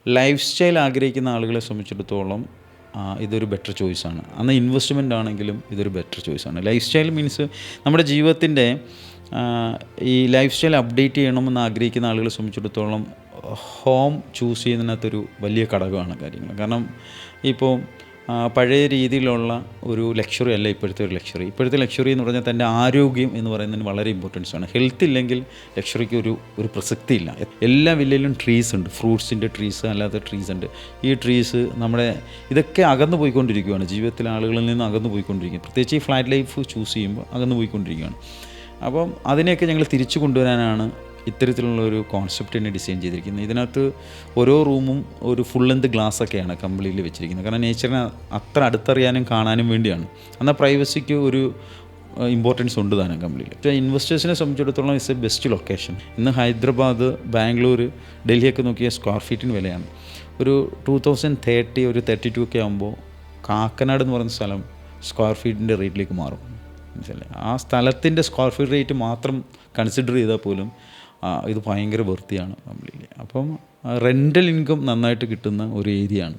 Life style ആഗ്രഹിക്കുന്ന ആളുകളെ സംബന്ധിച്ചിടത്തോളം ഇതൊരു ബെറ്റർ ചോയ്സാണ്. അന്ന് ഇൻവെസ്റ്റ്മെൻ്റ് ആണെങ്കിലും ഇതൊരു ബെറ്റർ ചോയ്സാണ്. ലൈഫ് സ്റ്റൈൽ മീൻസ് നമ്മുടെ ജീവിതത്തിൻ്റെ ഈ ലൈഫ് സ്റ്റൈൽ അപ്ഡേറ്റ് ചെയ്യണമെന്ന് ആഗ്രഹിക്കുന്ന ആളുകളെ സംബന്ധിച്ചിടത്തോളം ഹോം ചൂസ് ചെയ്യുന്നതിനകത്തൊരു വലിയ ഘടകമാണ് കാര്യങ്ങൾ. കാരണം ഇപ്പോൾ പഴയ രീതിയിലുള്ള ഒരു ലക്ഷറി അല്ല ഇപ്പോഴത്തെ ഒരു ലക്ഷറി. ഇപ്പോഴത്തെ ലക്ഷറി എന്ന് പറഞ്ഞാൽ തൻ്റെ ആരോഗ്യം എന്ന് പറയുന്നതിന് വളരെ ഇമ്പോർട്ടൻസ് ആണ്. ഹെൽത്ത് ഇല്ലെങ്കിൽ ലക്ഷറിക്ക് ഒരു പ്രസക്തിയില്ല. എല്ലാ വില്ലയിലും ട്രീസ് ഉണ്ട്, ഫ്രൂട്ട്സിൻ്റെ ട്രീസ്, അല്ലാത്ത ട്രീസ് ഉണ്ട്. ഈ ട്രീസ് നമ്മുടെ ഇതൊക്കെ അകന്നു പോയിക്കൊണ്ടിരിക്കുകയാണ്, ജീവിതത്തിലെ ആളുകളിൽ നിന്ന് അകന്നു പോയിക്കൊണ്ടിരിക്കുകയാണ്. പ്രത്യേകിച്ച് ഈ ഫ്ലാറ്റ് ലൈഫ് ചൂസ് ചെയ്യുമ്പോൾ അകന്നു പോയിക്കൊണ്ടിരിക്കുകയാണ്. അപ്പം അതിനെയൊക്കെ ഞങ്ങൾ തിരിച്ചു കൊണ്ടുവരാനാണ് ഇത്തരത്തിലുള്ള ഒരു കോൺസെപ്റ്റ് തന്നെ ഡിസൈൻ ചെയ്തിരിക്കുന്നത്. ഇതിനകത്ത് ഓരോ റൂമും ഒരു ഫുൾ ലെന്ത് ഗ്ലാസ്സൊക്കെയാണ് കംപ്ലീറ്റ്ലി വെച്ചിരിക്കുന്നത്. കാരണം നേച്ചറിനെ അത്ര അടുത്തറിയാനും കാണാനും വേണ്ടിയാണ്. എന്നാൽ പ്രൈവസിക്ക് ഒരു ഇമ്പോർട്ടൻസ് ഉണ്ട് താനും കംപ്ലീറ്റ്ലി. പക്ഷേ ഇൻവെസ്റ്റേഴ്സിനെ സംബന്ധിച്ചിടത്തോളം ഇറ്റ്സ് എ ബെസ്റ്റ് ലൊക്കേഷൻ. ഇന്ന് ഹൈദരാബാദ്, ബാംഗ്ലൂർ, ഡൽഹിയൊക്കെ നോക്കിയ സ്ക്വയർ ഫീറ്റിന് വിലയാണ്. ഒരു 2030 ഒരു 32 ഒക്കെ ആകുമ്പോൾ കാക്കനാട് എന്ന് പറയുന്ന സ്ഥലം സ്ക്വയർ ഫീറ്റിൻ്റെ റേറ്റിലേക്ക് മാറും. മനസ്സിലായി? ആ സ്ഥലത്തിൻ്റെ സ്ക്വയർ ഫീറ്റ് റേറ്റ് മാത്രം കൺസിഡർ ചെയ്താൽ പോലും ഇത് ഭയങ്കര വൃത്തിയാണ് കംപ്ലീറ്റ്ലി. അപ്പം റെൻ്റൽ ഇൻകം നന്നായിട്ട് കിട്ടുന്ന ഒരു ഏരിയയാണ്.